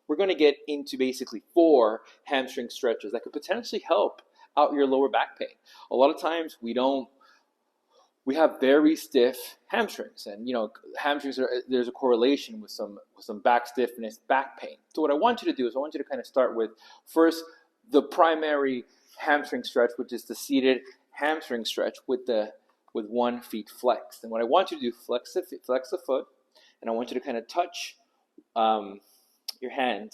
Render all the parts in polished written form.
we're going to get into basically 4 hamstring stretches that could potentially help out your lower back pain. A lot of times we have very stiff hamstrings, and hamstrings there's a correlation with some back stiffness, back pain. So what I want you to do is I want you to kind of start with first the primary hamstring stretch, which is the seated hamstring stretch with 1 foot flexed. And what I want you to do, flex the foot, and I want you to kind of touch your hand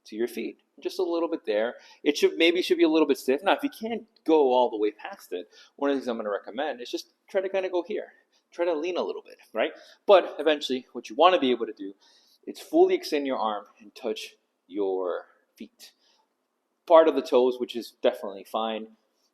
to your feet, just a little bit there. It should be a little bit stiff. Now, if you can't go all the way past it, one of the things I'm going to recommend is just try to kind of go here. Try to lean a little bit, right? But eventually, what you want to be able to do is fully extend your arm and touch your feet. Part of the toes, which is definitely fine,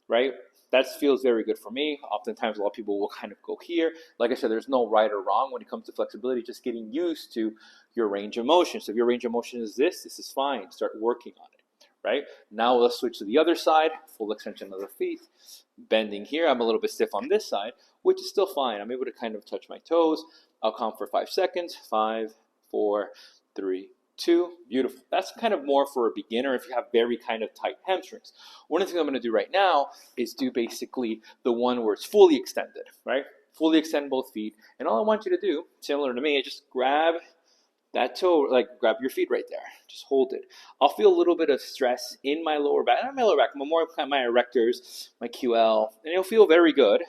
right? That feels very good for me. Oftentimes, a lot of people will kind of go here. Like I said, there's no right or wrong when it comes to flexibility, just getting used to your range of motion. So if your range of motion is this is fine. Start working on it, right? Now let's switch to the other side, full extension of the feet. Bending here, I'm a little bit stiff on this side, which is still fine. I'm able to kind of touch my toes. I'll count for 5 seconds. 5, 4, 3, 2, beautiful. That's kind of more for a beginner if you have very kind of tight hamstrings. One of the things I'm going to do right now is do basically the one where it's fully extended, right? Fully extend both feet. And all I want you to do, similar to me, is just grab that toe, like grab your feet right there. Just hold it. I'll feel a little bit of stress in my lower back, not my lower back, but more my erectors, my QL, and it'll feel very good.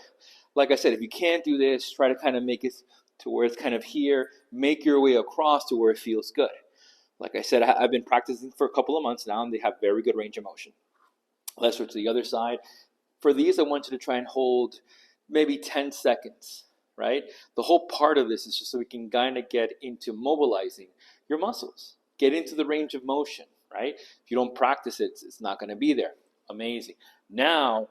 Like I said, if you can't do this, try to kind of make it to where it's kind of here. Make your way across to where it feels good. Like I said, I've been practicing for a couple of months now, and they have very good range of motion. Let's switch to the other side. For these, I want you to try and hold maybe 10 seconds, right? The whole part of this is just so we can kind of get into mobilizing your muscles. Get into the range of motion, right? If you don't practice it, it's not going to be there. Amazing. Now,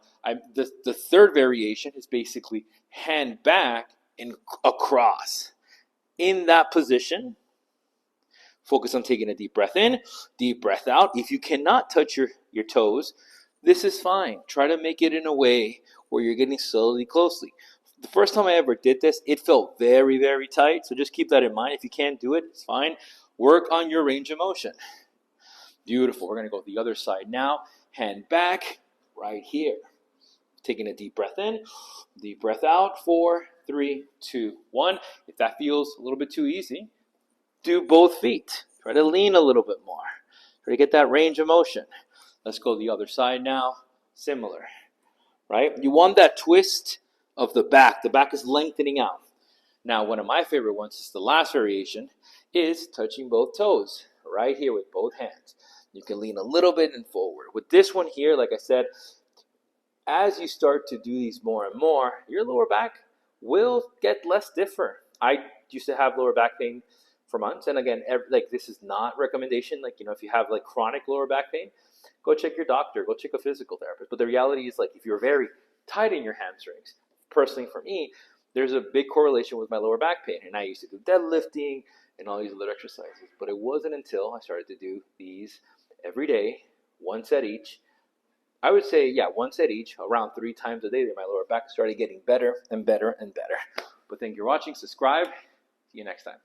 the third variation is basically hand back and across. In that position, focus on taking a deep breath in, deep breath out. If you cannot touch your toes, this is fine. Try to make it in a way where you're getting slowly closely. The first time I ever did this, it felt very, very tight. So just keep that in mind. If you can't do it, it's fine. Work on your range of motion. Beautiful. We're going to go the other side now. Hand back right here. Taking a deep breath in, deep breath out. 4, 3, 2, 1. If that feels a little bit too easy, do both feet. Try to lean a little bit more. Try to get that range of motion. Let's go the other side now. Similar, right? You want that twist of the back. The back is lengthening out. Now, one of my favorite ones is the last variation, is touching both toes right here with both hands. You can lean a little bit and forward. With this one here, like I said, as you start to do these more and more, your lower back will get less stiffer. I used to have lower back pain for months, and again, this is not recommendation. If you have chronic lower back pain, go check your doctor, go check a physical therapist. But the reality is, if you're very tight in your hamstrings, personally for me, there's a big correlation with my lower back pain. And I used to do deadlifting and all these other exercises. But it wasn't until I started to do these every day, 1 set each. I would say, 1 set each, around 3 times a day, that my lower back started getting better and better and better. But thank you for watching. Subscribe. See you next time.